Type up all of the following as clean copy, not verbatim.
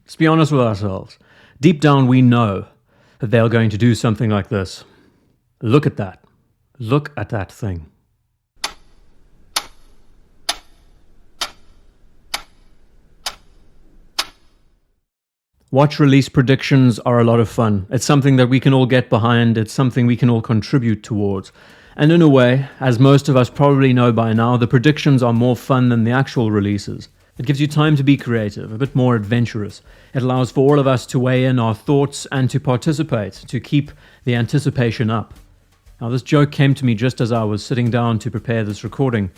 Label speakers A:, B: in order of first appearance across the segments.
A: Let's be honest with ourselves. Deep down we know that they're going to do something like this. Look at that. Look at that thing. Watch release predictions are a lot of fun. It's something that we can all get behind. It's something we can all contribute towards. And in a way, as most of us probably know by now, the predictions are more fun than the actual releases. It gives you time to be creative, a bit more adventurous. It allows for all of us to weigh in our thoughts and to participate, to keep the anticipation up. Now, this joke came to me just as I was sitting down to prepare this recording.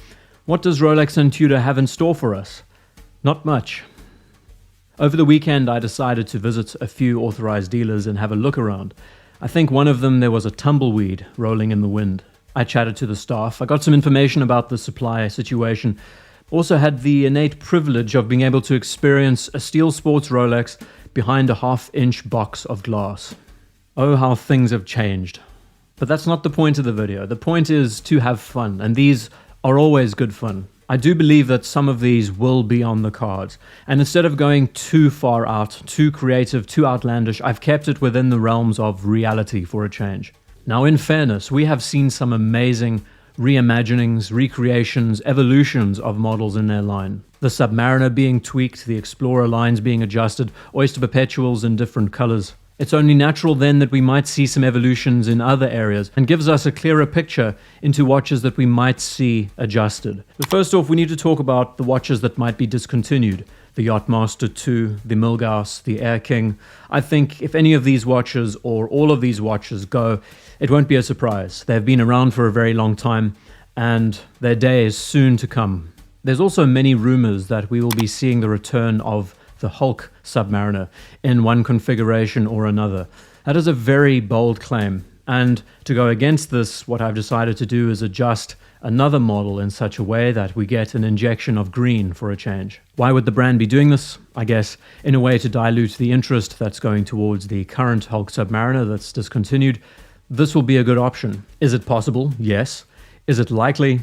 A: What does Rolex and Tudor have in store for us? Not much. Over the weekend, I decided to visit a few authorized dealers and have a look around. I think one of them there was a tumbleweed rolling in the wind. I chatted to the staff. I got some information about the supply situation. Also had the innate privilege of being able to experience a steel sports Rolex behind a half-inch box of glass. Oh, how things have changed. But that's not the point of the video. The point is to have fun, and these are always good fun. I do believe that some of these will be on the cards, and instead of going too far out, too creative, too outlandish, I've kept it within the realms of reality for a change. Now, in fairness, we have seen some amazing reimaginings, recreations, evolutions of models in their line. The Submariner being tweaked, the Explorer lines being adjusted, Oyster Perpetuals in different colors. It's only natural then that we might see some evolutions in other areas and gives us a clearer picture into watches that we might see adjusted. But first off, we need to talk about the watches that might be discontinued. The Yacht-Master 2, the Milgauss, the Air King. I think if any of these watches or all of these watches go, it won't be a surprise. They've been around for a very long time and their day is soon to come. There's also many rumors that we will be seeing the return of the Hulk Submariner in one configuration or another. That is a very bold claim, and to go against this, what I've decided to do is adjust another model in such a way that we get an injection of green for a change. Why would the brand be doing this? I guess in a way to dilute the interest that's going towards the current Hulk Submariner that's discontinued. This will be a good option. Is it possible? Yes. Is it likely?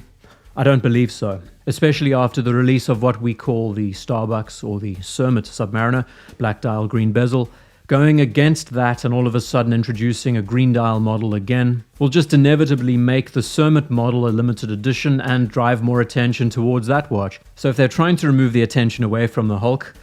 A: I don't believe so, especially after the release of what we call the Starbucks or the Cermet Submariner, black dial, green bezel. Going against that and all of a sudden introducing a green dial model again will just inevitably make the Cermet model a limited edition and drive more attention towards that watch. So if they're trying to remove the attention away from the Hulk,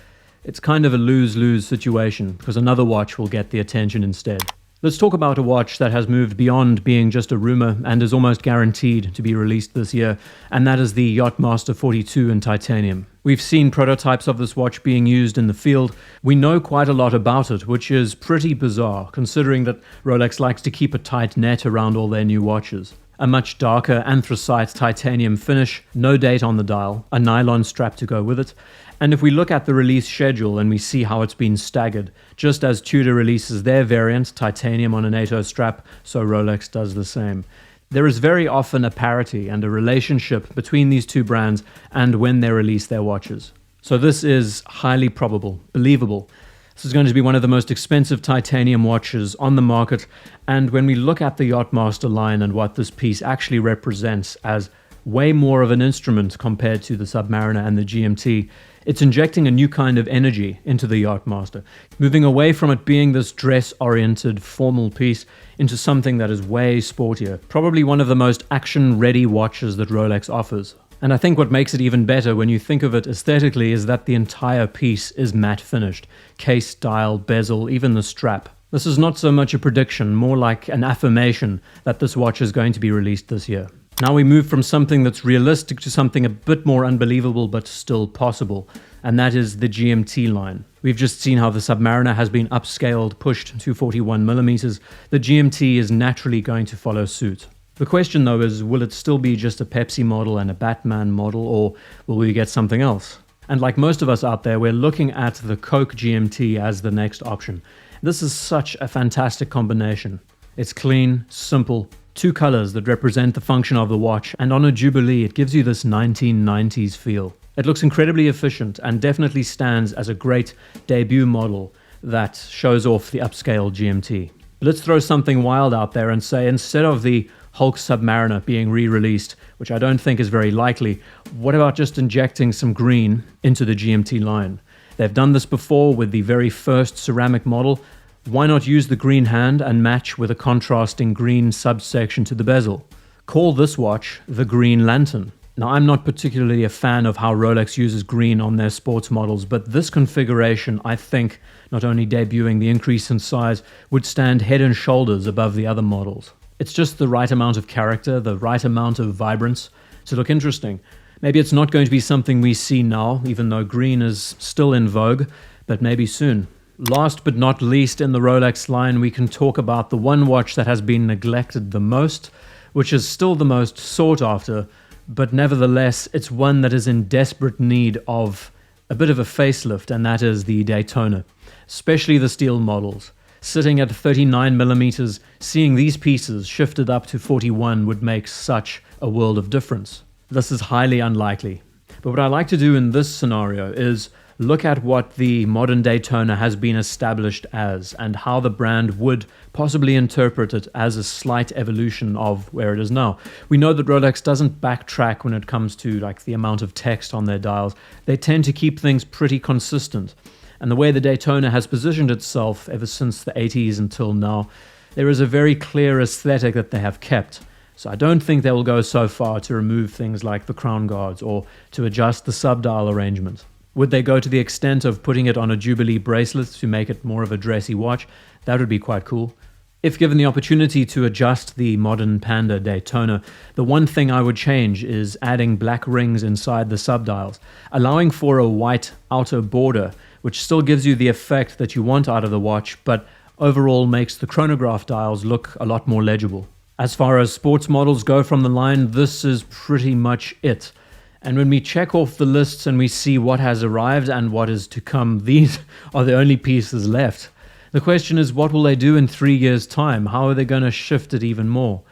A: it's kind of a lose-lose situation because another watch will get the attention instead. Let's talk about a watch that has moved beyond being just a rumor and is almost guaranteed to be released this year, and that is the Yacht-Master 42 in titanium. We've seen prototypes of this watch being used in the field. We know quite a lot about it, which is pretty bizarre, considering that Rolex likes to keep a tight net around all their new watches. A much darker anthracite titanium finish, no date on the dial, a nylon strap to go with it. And if we look at the release schedule and we see how it's been staggered, just as Tudor releases their variant, titanium on an 8/0 strap, so Rolex does the same. There is very often a parity and a relationship between these two brands and when they release their watches. So this is highly probable, believable. This is going to be one of the most expensive titanium watches on the market, and when we look at the Yacht-Master line and what this piece actually represents as way more of an instrument compared to the Submariner and the GMT, it's injecting a new kind of energy into the Yacht-Master, moving away from it being this dress-oriented formal piece into something that is way sportier, probably one of the most action-ready watches that Rolex offers. And I think what makes it even better when you think of it aesthetically is that the entire piece is matte finished. Case, dial, bezel, even the strap. This is not so much a prediction, more like an affirmation that this watch is going to be released this year. Now we move from something that's realistic to something a bit more unbelievable but still possible, and that is the GMT line. We've just seen how the Submariner has been upscaled, pushed to 41mm. The GMT is naturally going to follow suit. The question though is, will it still be just a Pepsi model and a Batman model, or will we get something else? And like most of us out there, we're looking at the Coke GMT as the next option. This is such a fantastic combination. It's clean, simple, two colors that represent the function of the watch, and on a Jubilee it gives you this 1990s feel. It looks incredibly efficient and definitely stands as a great debut model that shows off the upscale GMT. Let's throw something wild out there and say, instead of the Hulk Submariner being re-released, which I don't think is very likely, what about just injecting some green into the GMT line? They've done this before with the very first ceramic model. Why not use the green hand and match with a contrasting green subsection to the bezel? Call this watch the Green Lantern. Now, I'm not particularly a fan of how Rolex uses green on their sports models, but this configuration, I think, not only debuting the increase in size, would stand head and shoulders above the other models. It's just the right amount of character, the right amount of vibrance to look interesting. Maybe it's not going to be something we see now, even though green is still in vogue, but maybe soon. Last but not least in the Rolex line, we can talk about the one watch that has been neglected the most, which is still the most sought after, but nevertheless, it's one that is in desperate need of a bit of a facelift, and that is the Daytona, especially the steel models. Sitting at 39 millimeters, seeing these pieces shifted up to 41 would make such a world of difference. This is highly unlikely. But what I like to do in this scenario is look at what the modern Daytona has been established as and how the brand would possibly interpret it as a slight evolution of where it is now. We know that Rolex doesn't backtrack when it comes to the amount of text on their dials. They tend to keep things pretty consistent. And the way the Daytona has positioned itself ever since the 80s until now, there is a very clear aesthetic that they have kept. So I don't think they will go so far to remove things like the crown guards or to adjust the sub-dial arrangement. Would they go to the extent of putting it on a Jubilee bracelet to make it more of a dressy watch? That would be quite cool. If given the opportunity to adjust the modern Panda Daytona, the one thing I would change is adding black rings inside the subdials, allowing for a white outer border, which still gives you the effect that you want out of the watch, but overall makes the chronograph dials look a lot more legible. As far as sports models go from the line, this is pretty much it. And when we check off the lists and we see what has arrived and what is to come, these are the only pieces left. The question is, what will they do in 3 years' time? How are they going to shift it even more?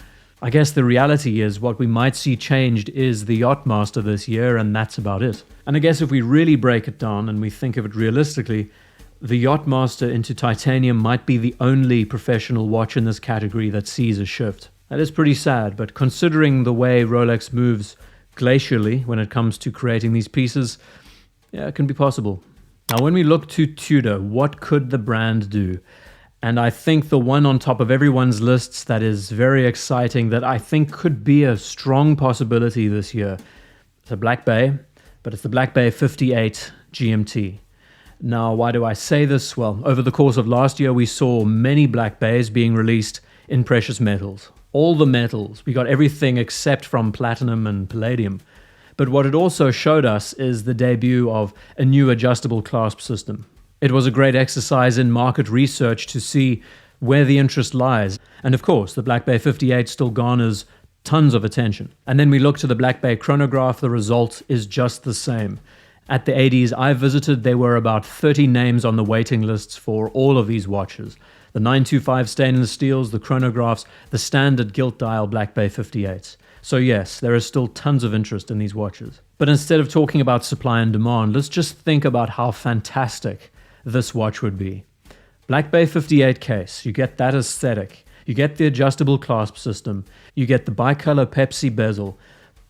A: I guess the reality is what we might see changed is the Yacht-Master this year, and that's about it. And I guess if we really break it down and we think of it realistically, the Yacht-Master into titanium might be the only professional watch in this category that sees a shift. That is pretty sad, but considering the way Rolex moves glacially when it comes to creating these pieces, yeah, it can be possible. Now, when we look to Tudor, what could the brand do? And I think the one on top of everyone's lists that is very exciting, that I think could be a strong possibility this year, it's a Black Bay, but it's the Black Bay 58 GMT. Now, why do I say this? Well, over the course of last year, we saw many Black Bays being released in precious metals. All the metals. We got everything except from platinum and palladium. But what it also showed us is the debut of a new adjustable clasp system. It was a great exercise in market research to see where the interest lies. And of course, the Black Bay 58 still garners tons of attention. And then we look to the Black Bay chronograph, the result is just the same. At the 80s I visited, there were about 30 names on the waiting lists for all of these watches. The 925 stainless steels, the chronographs, the standard gilt dial Black Bay 58s. So yes, there is still tons of interest in these watches. But instead of talking about supply and demand, let's just think about how fantastic this watch would be. Black Bay 58 case, you get that aesthetic, you get the adjustable clasp system, you get the bicolor Pepsi bezel,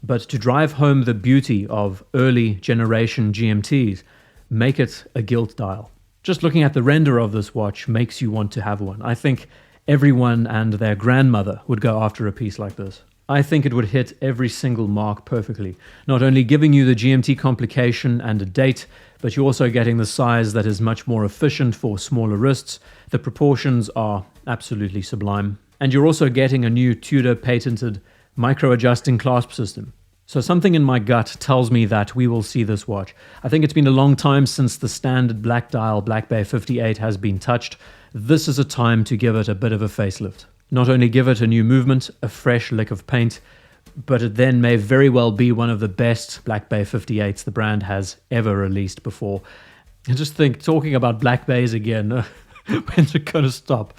A: but to drive home the beauty of early generation GMTs, make it a gilt dial. Just looking at the render of this watch makes you want to have one. I think everyone and their grandmother would go after a piece like this. I think it would hit every single mark perfectly, not only giving you the GMT complication and a date, but you're also getting the size that is much more efficient for smaller wrists. The proportions are absolutely sublime. And you're also getting a new Tudor patented micro-adjusting clasp system. So something in my gut tells me that we will see this watch. I think it's been a long time since the standard black dial Black Bay 58 has been touched. This is a time to give it a bit of a facelift. Not only give it a new movement, a fresh lick of paint, but it then may very well be one of the best Black Bay 58s the brand has ever released before. I just think, talking about Black Bays again, when's it going to stop?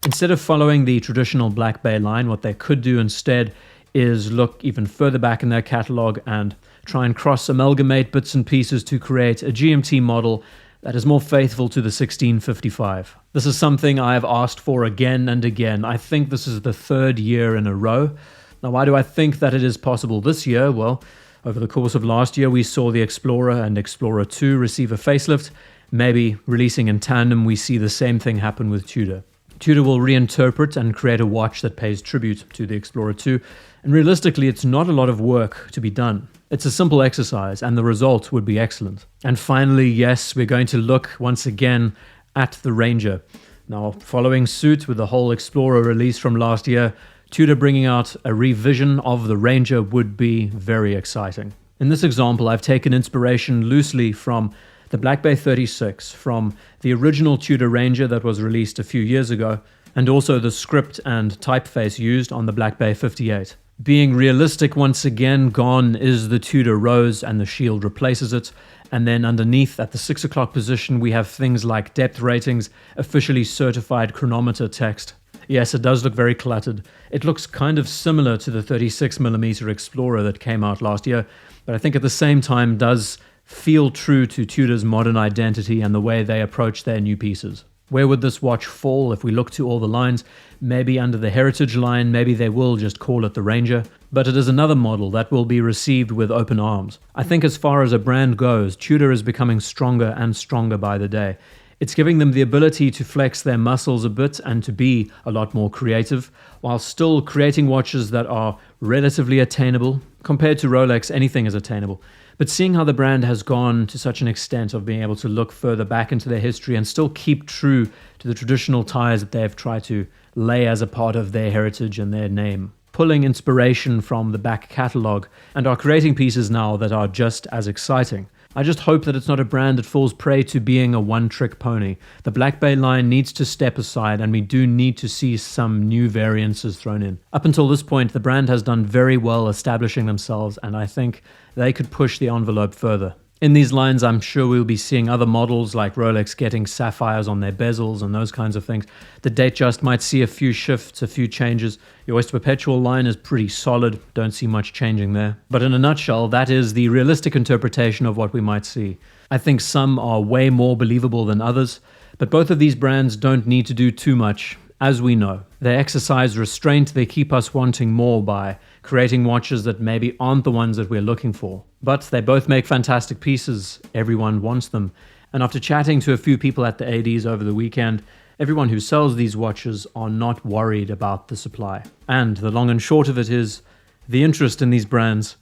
A: Instead of following the traditional Black Bay line, what they could do instead is look even further back in their catalog and try and cross-amalgamate bits and pieces to create a GMT model that is more faithful to the 1655. This is something I have asked for again and again. I think this is the third year in a row. Now, why do I think that it is possible this year? Well, Over the course of last year, we saw the Explorer and Explorer 2 receive a facelift. Maybe releasing in tandem, we see the same thing happen with Tudor. Tudor will reinterpret and create a watch that pays tribute to the Explorer 2, and realistically, it's not a lot of work to be done. It's a simple exercise, and the result would be excellent. And finally, yes, we're going to look once again at the Ranger. Now, following suit with the whole Explorer release from last year, Tudor bringing out a revision of the Ranger would be very exciting. In this example, I've taken inspiration loosely from the Black Bay 36, from the original Tudor Ranger that was released a few years ago, and also the script and typeface used on the Black Bay 58. Being realistic once again, gone is the Tudor Rose and the shield replaces it, and then underneath at the 6 o'clock position we have things like depth ratings, officially certified chronometer text. Yes, it does look very cluttered. It looks kind of similar to the 36mm Explorer that came out last year, but I think at the same time does feel true to Tudor's modern identity and the way they approach their new pieces. Where would this watch fall if we look to all the lines? Maybe under the Heritage line, maybe they will just call it the Ranger, but it is another model that will be received with open arms. I think as far as a brand goes, Tudor is becoming stronger and stronger by the day. It's giving them the ability to flex their muscles a bit and to be a lot more creative, while still creating watches that are relatively attainable. Compared to Rolex, anything is attainable. But seeing how the brand has gone to such an extent of being able to look further back into their history and still keep true to the traditional ties that they have tried to lay as a part of their heritage and their name, pulling inspiration from the back catalogue, and are creating pieces now that are just as exciting. I just hope that it's not a brand that falls prey to being a one-trick pony. The Black Bay line needs to step aside, and we do need to see some new variances thrown in. Up until this point, the brand has done very well establishing themselves, and I think they could push the envelope further. In these lines, I'm sure we'll be seeing other models like Rolex getting sapphires on their bezels and those kinds of things. The Datejust might see a few shifts, a few changes. The Oyster Perpetual line is pretty solid, don't see much changing there. But in a nutshell, that is the realistic interpretation of what we might see. I think some are way more believable than others, but both of these brands don't need to do too much, as we know. They exercise restraint, they keep us wanting more by creating watches that maybe aren't the ones that we're looking for. But they both make fantastic pieces, everyone wants them. And after chatting to a few people at the ADs over the weekend, everyone who sells these watches are not worried about the supply. And the long and short of it is, the interest in these brands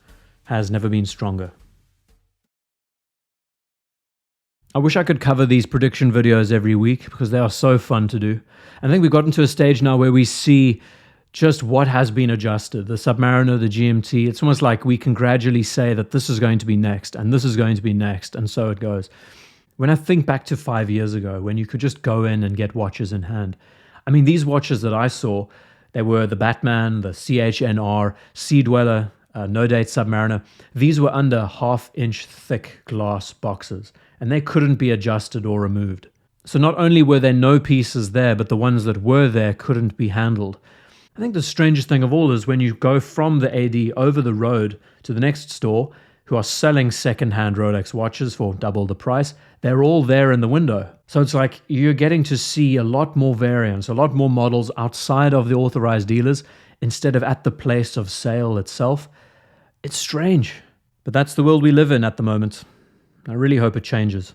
A: has never been stronger. I wish I could cover these prediction videos every week because they are so fun to do. I think we've gotten to a stage now where we see just what has been adjusted. The Submariner, the GMT, it's almost like we can gradually say that this is going to be next and this is going to be next, and so it goes. When I think back to 5 years ago, when you could just go in and get watches in hand, I mean, these watches that I saw, they were the Batman, the CHNR, Sea Dweller, No Date Submariner. These were under half-inch thick glass boxes, and they couldn't be adjusted or removed. So not only were there no pieces there, but the ones that were there couldn't be handled. I think the strangest thing of all is when you go from the AD over the road to the next store, who are selling second-hand Rolex watches for double the price, they're all there in the window. So it's like you're getting to see a lot more variants, a lot more models outside of the authorized dealers instead of at the place of sale itself. It's strange, but that's the world we live in at the moment. I really hope it changes.